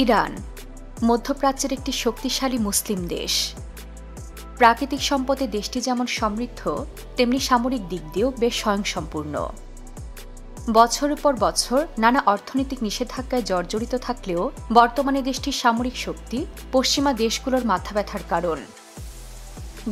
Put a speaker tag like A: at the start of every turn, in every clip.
A: Iran মধ্যপ্রাচ্যের একটি শক্তিশালী মুসলিম দেশ। প্রাকৃতিক সম্পদে দেশটি যেমন সমৃদ্ধ, তেমনি সামরিক দিক দিয়েও বেশ স্বয়ংসম্পূর্ণ। বছরের পর বছর নানা অর্থনৈতিক নিষেধাজ্ঞায় জর্জরিত থাকলেও বর্তমানে দেশটির সামরিক শক্তি পশ্চিমা দেশগুলোর মাথাব্যথার কারণ।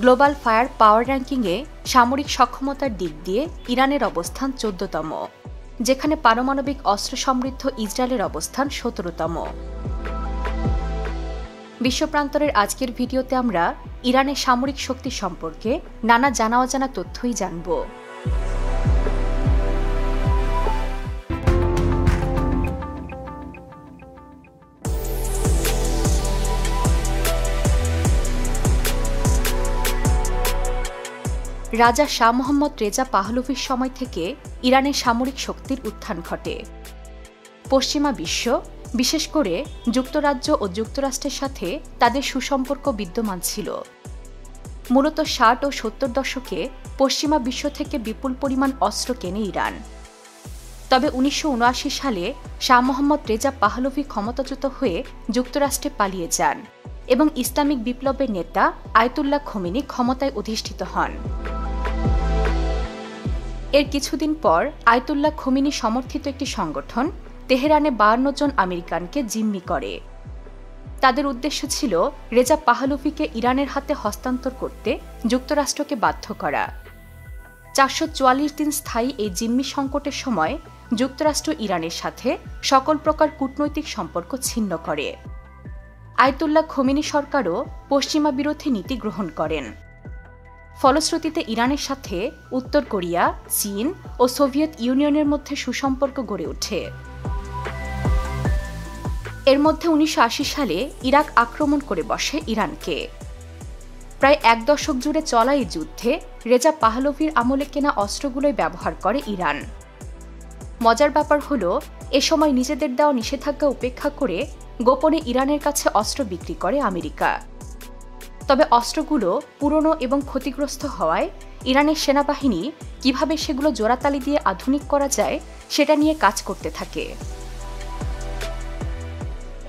A: গ্লোবাল ফায়ার পাওয়ার র্যাঙ্কিংয়ে সামরিক সক্ষমতার দিক দিয়ে ইরানের অবস্থান ১৪তম, যেখানে পারমাণবিক অস্ত্র সমৃদ্ধ ইসরায়েলের অবস্থান ১৭তম। বিশ্বপ্রান্তরের আজকের ভিডিওতে আমরা ইরানের সামরিক শক্তি সম্পর্কে নানা জানা অজানা তথ্যই জানব। রাজা শাহ মোহাম্মদ রেজা পাহলভির সময় থেকে ইরানের সামরিক শক্তির উত্থান ঘটে। পশ্চিমা বিশ্ব, বিশেষ করে যুক্তরাজ্য ও যুক্তরাষ্ট্রের সাথে তাদের সুসম্পর্ক বিদ্যমান ছিল। মূলত ৬০ ও ৭০ দশকে পশ্চিমা বিশ্ব থেকে বিপুল পরিমাণ অস্ত্র কেনে ইরান। তবে ১৯৭৯ সালে শাহ মোহাম্মদ রেজা পাহলভি ক্ষমতাচ্যুত হয়ে যুক্তরাষ্ট্রে পালিয়ে যান এবং ইসলামিক বিপ্লবের নেতা আয়াতুল্লাহ খোমেনি ক্ষমতায় অধিষ্ঠিত হন। এর কিছুদিন পর আয়াতুল্লাহ খোমেনি সমর্থিত একটি সংগঠন তেহরানে ৫২ জন আমেরিকানকে জিম্মি করে। তাদের উদ্দেশ্য ছিল রেজা পাহলভিকে ইরানের হাতে হস্তান্তর করতে যুক্তরাষ্ট্রকে বাধ্য করা। ৪৪৪ দিন স্থায়ী এই জিম্মি সংকটের সময় যুক্তরাষ্ট্র ইরানের সাথে সকল প্রকার কূটনৈতিক সম্পর্ক ছিন্ন করে। আয়াতুল্লাহ খোমেনি সরকারও পশ্চিমা বিরোধী নীতি গ্রহণ করেন। ফলশ্রুতিতে ইরানের সাথে উত্তর কোরিয়া, চীন ও সোভিয়েত ইউনিয়নের মধ্যে সুসম্পর্ক গড়ে ওঠে। এর মধ্যে ১৯৮০ সালে ইরাক আক্রমণ করে বসে ইরানকে। প্রায় এক দশক জুড়ে চলা এই যুদ্ধে রেজা পাহলভির আমলে কেনা অস্ত্রগুলোই ব্যবহার করে ইরান। মজার ব্যাপার হল, এ সময় নিজেদের দেওয়া নিষেধাজ্ঞা উপেক্ষা করে গোপনে ইরানের কাছে অস্ত্র বিক্রি করে আমেরিকা। তবে অস্ত্রগুলো পুরনো এবং ক্ষতিগ্রস্ত হওয়ায় ইরানের সেনাবাহিনী কিভাবে সেগুলো জোড়াতালি দিয়ে আধুনিক করা যায় সেটা নিয়ে কাজ করতে থাকে।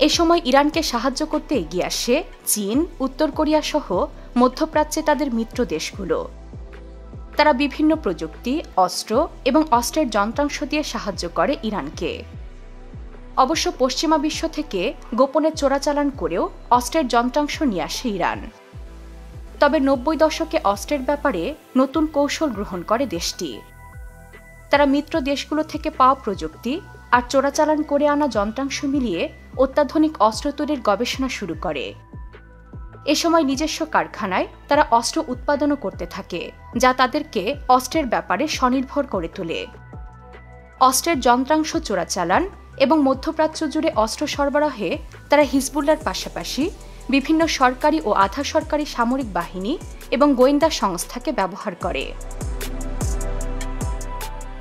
A: এ সময় ইরানকে সাহায্য করতে এগিয়ে আসে চীন, উত্তর কোরিয়া সহ মধ্যপ্রাচ্যে তাদের মিত্র দেশগুলো। তারা বিভিন্ন প্রযুক্তি, অস্ত্র এবং অস্ত্রের যন্ত্রাংশ দিয়ে সাহায্য করে ইরানকে। অবশ্য পশ্চিমা বিশ্ব থেকে গোপনে চোরাচালান করেও অস্ত্রের যন্ত্রাংশ নিয়ে আসে ইরান। তবে ৯০ দশকে অস্ত্রের ব্যাপারে নতুন কৌশল গ্রহণ করে দেশটি। তারা মিত্র দেশগুলো থেকে পাওয়া প্রযুক্তি আর চোরাচালান করে আনা যন্ত্রাংশ মিলিয়ে অত্যাধুনিক অস্ত্র তৈরির গবেষণা শুরু করে। এ সময় নিজস্ব কারখানায় তারা অস্ত্র উৎপাদনও করতে থাকে, যা তাদেরকে অস্ত্রের ব্যাপারে স্বনির্ভর করে তোলে। অস্ত্রের যন্ত্রাংশ চোরাচালান এবং মধ্যপ্রাচ্য জুড়ে অস্ত্র সরবরাহে তারা হিজবুল্লাহর পাশাপাশি বিভিন্ন সরকারি ও আধা সরকারি সামরিক বাহিনী এবং গোয়েন্দা সংস্থাকে ব্যবহার করে।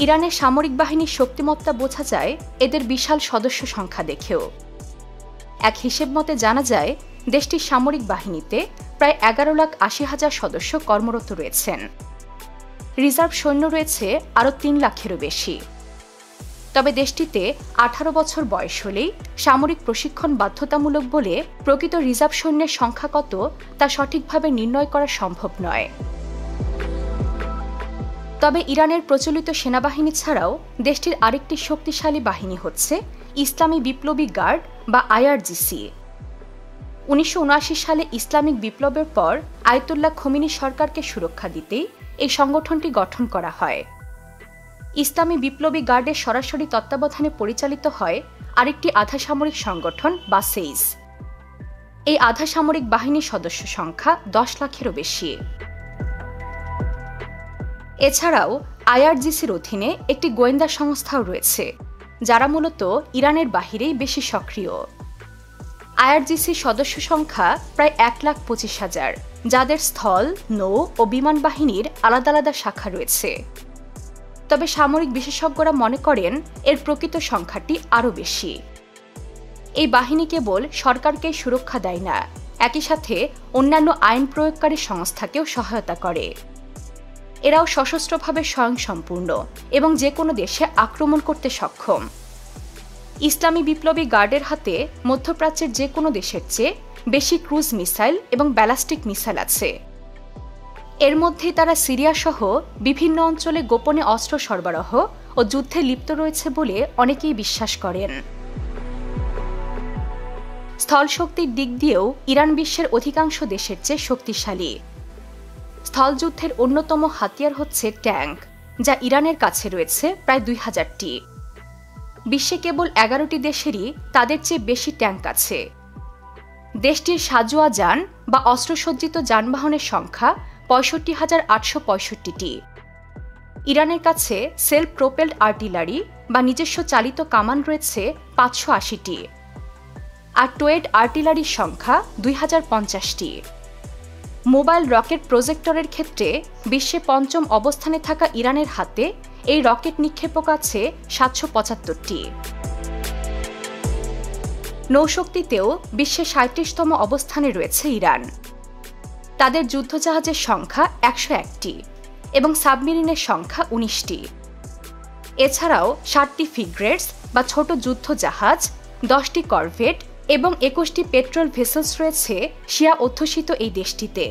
A: ইরানের সামরিক বাহিনীর শক্তিমত্তা বোঝা যায় এদের বিশাল সদস্য সংখ্যা দেখেও। এক হিসেব মতে জানা যায় দেশটির সামরিক বাহিনীতে প্রায় ১১,৮০,০০০ সদস্য কর্মরত রয়েছেন। রিজার্ভ সৈন্য রয়েছে আরও ৩ লাখেরও বেশি। তবে দেশটিতে ১৮ বছর বয়স হলেই সামরিক প্রশিক্ষণ বাধ্যতামূলক বলে প্রকৃত রিজার্ভ সৈন্যের সংখ্যা কত তা সঠিকভাবে নির্ণয় করা সম্ভব নয়। তবে ইরানের প্রচলিত সেনাবাহিনী ছাড়াও দেশটির আরেকটি শক্তিশালী বাহিনী হচ্ছে ইসলামী বিপ্লবী গার্ড বা আইআরজিসি। ১৯৭৯ সালে ইসলামিক বিপ্লবের পর আয়াতুল্লাহ খোমেনি সরকারকে সুরক্ষা দিতেই এই সংগঠনটি গঠন করা হয়। ইসলামী বিপ্লবী গার্ডের সরাসরি তত্ত্বাবধানে পরিচালিত হয় আরেকটি আধা সামরিক সংগঠন বা সেইস। এই আধা সামরিক বাহিনীর সদস্য সংখ্যা ১০ লাখেরও বেশি। এছাড়াও আইআরজিসির অধীনে একটি গোয়েন্দা সংস্থাও রয়েছে, যারা মূলত ইরানের বাহিরেই বেশি সক্রিয়। আইআরজিসির সদস্য সংখ্যা প্রায় ১,২৫,০০০, যাদের স্থল, নৌ ও বিমান বাহিনীর আলাদা আলাদা শাখা রয়েছে। তবে সামরিক বিশেষজ্ঞরা মনে করেন এর প্রকৃত সংখ্যাটি আরও বেশি। এই বাহিনী কেবল সরকারকেই সুরক্ষা দেয় না, একই সাথে অন্যান্য আইন প্রয়োগকারী সংস্থাকেও সহায়তা করে। এরাও সশস্ত্রভাবে স্বয়ংসম্পূর্ণ এবং যে কোনো দেশে আক্রমণ করতে সক্ষম। ইসলামী বিপ্লবী গার্ডের হাতে মধ্যপ্রাচ্যের যে কোনো দেশের চেয়ে বেশি ক্রুজ মিসাইল এবং ব্যালাস্টিক মিসাইল আছে। এর মধ্যেই তারা সিরিয়া সহ বিভিন্ন অঞ্চলে গোপনে অস্ত্র সরবরাহ ও যুদ্ধে লিপ্ত রয়েছে বলে অনেকেই বিশ্বাস করেন। স্থলশক্তির দিক দিয়েও ইরান বিশ্বের অধিকাংশ দেশের চেয়ে শক্তিশালী। স্থলযুদ্ধের অন্যতম হাতিয়ার হচ্ছে ট্যাঙ্ক, যা ইরানের কাছে রয়েছে প্রায় 2000টি। বিশ্বে কেবল 11টি দেশেরই তাদের চেয়ে বেশি ট্যাঙ্ক আছে। দেশটির সাজোয়া যান বা অস্ত্রসজ্জিত যানবাহনের সংখ্যা 65,865টি। ইরানের কাছে সেলফ প্রোপেলড আর্টিলারি বা নিজস্ব চালিত কামান রয়েছে 580টি, আর টোয়েড আর্টিলারির সংখ্যা 2050টি। মোবাইল রকেট প্রজেক্টরের ক্ষেত্রে বিশ্বে 5ম অবস্থানে থাকা ইরানের হাতে এই রকেট নিক্ষেপক আছে 775টি। নৌশক্তিতেও বিশ্বে 37তম অবস্থানে রয়েছে ইরান। তাদের যুদ্ধজাহাজের সংখ্যা 101টি এবং সাবমেরিনের সংখ্যা 19টি। এছাড়াও 7টি ফ্রিগেটস বা ছোট যুদ্ধজাহাজ, 10টি করভেট এবং 21টি পেট্রোল ভেসেলস রয়েছে শিয়া অধ্যুষিত এই দেশটিতে।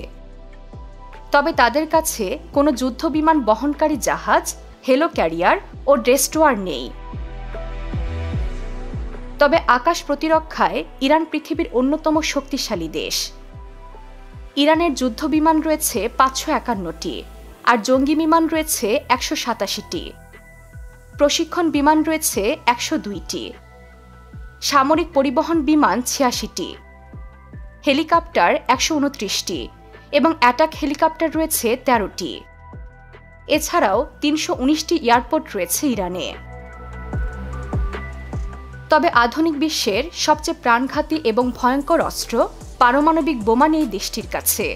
A: তবে তাদের কাছে কোনো যুদ্ধবিমান বহনকারী জাহাজ, হেলো ক্যারিয়ার ও ডেস্ট্রয়ার নেই। তবে আকাশ প্রতিরক্ষায় ইরান পৃথিবীর অন্যতম শক্তিশালী দেশ। ইরানের যুদ্ধবিমান রয়েছে 551টি, আর জঙ্গি বিমান রয়েছে 187টি। প্রশিক্ষণ বিমান রয়েছে 102টি। সামরিক পরিবহন বিমান 86টি, হেলিকপ্টার 129টি এবং অ্যাটাক হেলিকপ্টার রয়েছে 13টি। এছাড়াও 319টি এয়ারপোর্ট রয়েছে ইরানে। তবে আধুনিক বিশ্বের সবচেয়ে প্রাণঘাতী এবং ভয়ঙ্কর অস্ত্র পারমাণবিক বোমা নেই দেশটির কাছে।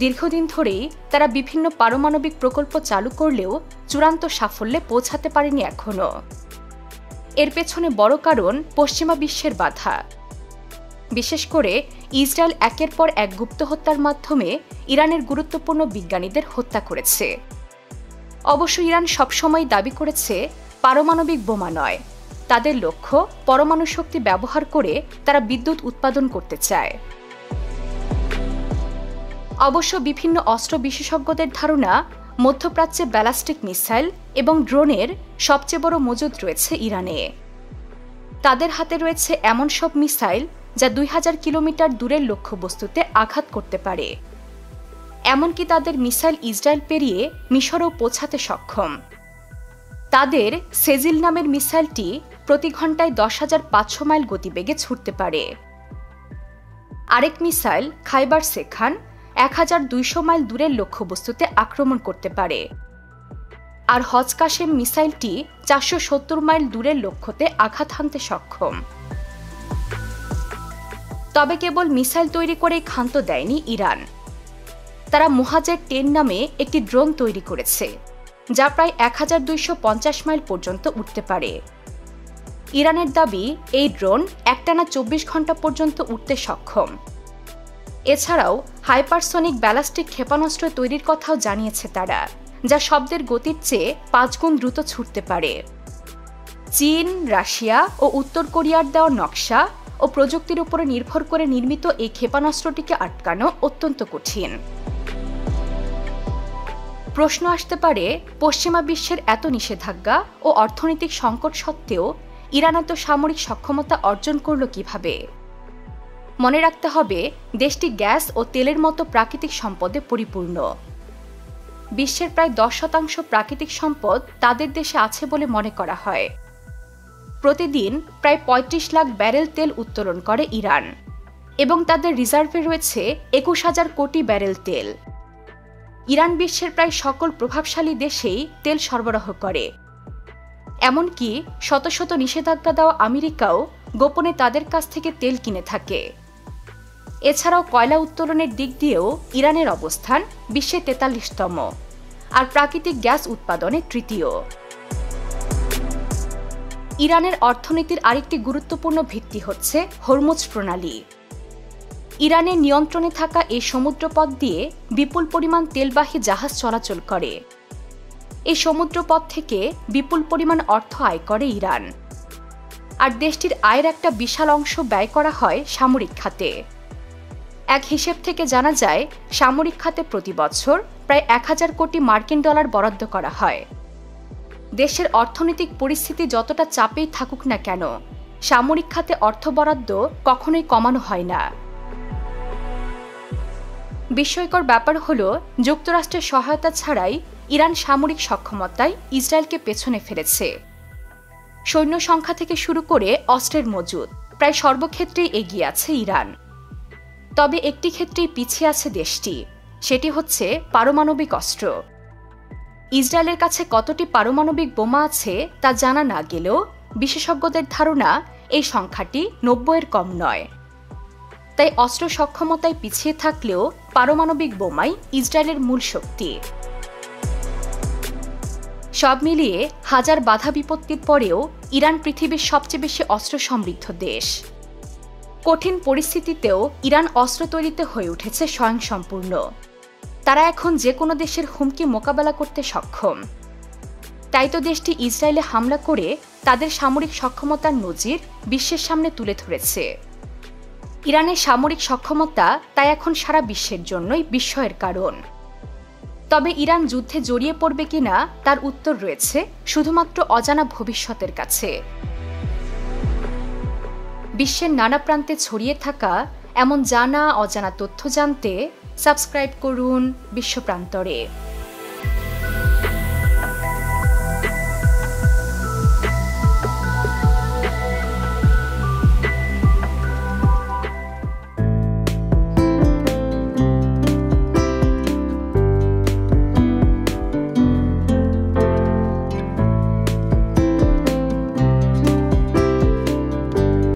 A: দীর্ঘদিন ধরেই তারা বিভিন্ন পারমাণবিক প্রকল্প চালু করলেও চূড়ান্ত সাফল্যে পৌঁছাতে পারেনি এখনো। এর পেছনে বড় কারণ পশ্চিমা বিশ্বের বাধা। বিশেষ করে ইসরায়েল একের পর এক গুপ্ত হত্যার মাধ্যমে ইরানের গুরুত্বপূর্ণ বিজ্ঞানীদের হত্যা করেছে। অবশ্য ইরান সবসময় দাবি করেছে পারমাণবিক বোমা নয়, তাদের লক্ষ্য পরমাণু শক্তি ব্যবহার করে তারা বিদ্যুৎ উৎপাদন করতে চায়। অবশ্য বিভিন্ন অস্ত্র বিশেষজ্ঞদের ধারণা, মধ্যপ্রাচ্যে ব্যালাস্টিক মিসাইল এবং ড্রোনের সবচেয়ে বড় মজুদ রয়েছে ইরানে। তাদের হাতে রয়েছে এমন সব মিসাইল যা 2000 কিলোমিটার দূরের লক্ষ্যবস্তুতে আঘাত করতে পারে। এমনকি তাদের মিসাইল ইসরায়েল পেরিয়ে মিশরেও পৌঁছাতে সক্ষম। তাদের সেজিল নামের মিসাইলটি প্রতি ঘন্টায় 10,500 মাইল গতিবেগে ছুটতে পারে। আরেক মিসাইল খাইবার সেখান 1200 মাইল দূরের লক্ষ্যবস্তুতে আক্রমণ করতে পারে। আর হজ কাশেম মিসাইলটি 470 মাইল দূরের লক্ষ্যতে আঘাত হানতে সক্ষম। তবে কেবল মিসাইল তৈরি করেই ক্ষান্ত দেয়নি ইরান। তারা মুহাজের 10 নামে একটি ড্রোন তৈরি করেছে, যা প্রায় 1250 মাইল পর্যন্ত উঠতে পারে। ইরানের দাবি, এই ড্রোন একটানা 24 ঘন্টা পর্যন্ত উঠতে সক্ষম। এছাড়াও হাইপারসনিক ব্যালাস্টিক ক্ষেপণাস্ত্র তৈরির কথাও জানিয়েছে তারা, যা শব্দের গতির চেয়ে 5 গুণ দ্রুত ছুটতে পারে। চীন, রাশিয়া ও উত্তর কোরিয়ার দেওয়া নকশা ও প্রযুক্তির উপরে নির্ভর করে নির্মিত এই ক্ষেপণাস্ত্রটিকে আটকানো অত্যন্ত কঠিন। প্রশ্ন আসতে পারে, পশ্চিমা বিশ্বের এত নিষেধাজ্ঞা ও অর্থনৈতিক সংকট সত্ত্বেও ইরান এত সামরিক সক্ষমতা অর্জন করল কিভাবে? মনে রাখতে হবে, দেশটি গ্যাস ও তেলের মতো প্রাকৃতিক সম্পদে পরিপূর্ণ। বিশ্বের প্রায় 10% প্রাকৃতিক সম্পদ তাদের দেশে আছে বলে মনে করা হয়। প্রতিদিন প্রায় 35 লাখ ব্যারেল তেল উত্তোলন করে ইরান এবং তাদের রিজার্ভে রয়েছে 21,000 কোটি ব্যারেল তেল। ইরান বিশ্বের প্রায় সকল প্রভাবশালী দেশেই তেল সরবরাহ করে। এমনকি শত শত নিষেধাজ্ঞা দেওয়া আমেরিকাও গোপনে তাদের কাছ থেকে তেল কিনে থাকে। এছাড়াও কয়লা উত্তোলনের দিক দিয়েও ইরানের অবস্থান বিশ্বে 43তম, আর প্রাকৃতিক গ্যাস উৎপাদনে তৃতীয়। ইরানের অর্থনীতির আরেকটি গুরুত্বপূর্ণ ভিত্তি হচ্ছে হরমুজ প্রণালী। ইরানের নিয়ন্ত্রণে থাকা এই সমুদ্রপথ দিয়ে বিপুল পরিমাণ তেলবাহী জাহাজ চলাচল করে। এই সমুদ্রপথ থেকে বিপুল পরিমাণ অর্থ আয় করে ইরান। আর দেশটির আয়ের একটা বিশাল অংশ ব্যয় করা হয় সামরিক খাতে। এক হিসেব থেকে জানা যায়, সামরিক খাতে প্রতি বছর প্রায় 1000 কোটি মার্কিন ডলার বরাদ্দ করা হয়। দেশের অর্থনৈতিক পরিস্থিতি যতটা চাপেই থাকুক না কেন, সামরিক খাতে অর্থ বরাদ্দ কখনোই কমানো হয় না। বিস্ময়কর ব্যাপার হলো, যুক্তরাষ্ট্রের সহায়তা ছাড়াই ইরান সামরিক সক্ষমতায় ইসরায়েলকে পেছনে ফেলেছে। সৈন্য সংখ্যা থেকে শুরু করে অস্ত্রের মজুদ প্রায় সর্বক্ষেত্রেই এগিয়ে আছে ইরান। তবে একটি ক্ষেত্রেই পিছিয়ে আছে দেশটি, সেটি হচ্ছে পারমাণবিক অস্ত্র। ইসরায়েলের কাছে কতটি পারমাণবিক বোমা আছে তা জানা না গেলেও বিশেষজ্ঞদের ধারণা এই সংখ্যাটি 90-এর কম নয়। তাই অস্ত্র সক্ষমতায় পিছিয়ে থাকলেও পারমাণবিক বোমাই ইসরায়েলের মূল শক্তি। সব মিলিয়ে হাজার বাধা বিপত্তির পরেও ইরান পৃথিবীর সবচেয়ে বেশি অস্ত্র সমৃদ্ধ দেশ। কঠিন পরিস্থিতিতেও ইরান অস্ত্র তৈরিতে হয়ে উঠেছে স্বয়ংসম্পূর্ণ। তারা এখন যে কোনো দেশের হুমকি মোকাবেলা করতে সক্ষম। তাই তো দেশটি ইসরায়েলে হামলা করে তাদের সামরিক সক্ষমতার নজির বিশ্বের সামনে তুলে ধরেছে। ইরানের সামরিক সক্ষমতা তাই এখন সারা বিশ্বের জন্যই বিস্ময়ের কারণ। তবে ইরান যুদ্ধে জড়িয়ে পড়বে কিনা তার উত্তর রয়েছে শুধুমাত্র অজানা ভবিষ্যতের কাছে। বিশ্বের নানা প্রান্তে ছড়িয়ে থাকা এমন জানা অজানা তথ্য জানতে সাবস্ক্রাইব করুন বিশ্বপ্রান্তরে।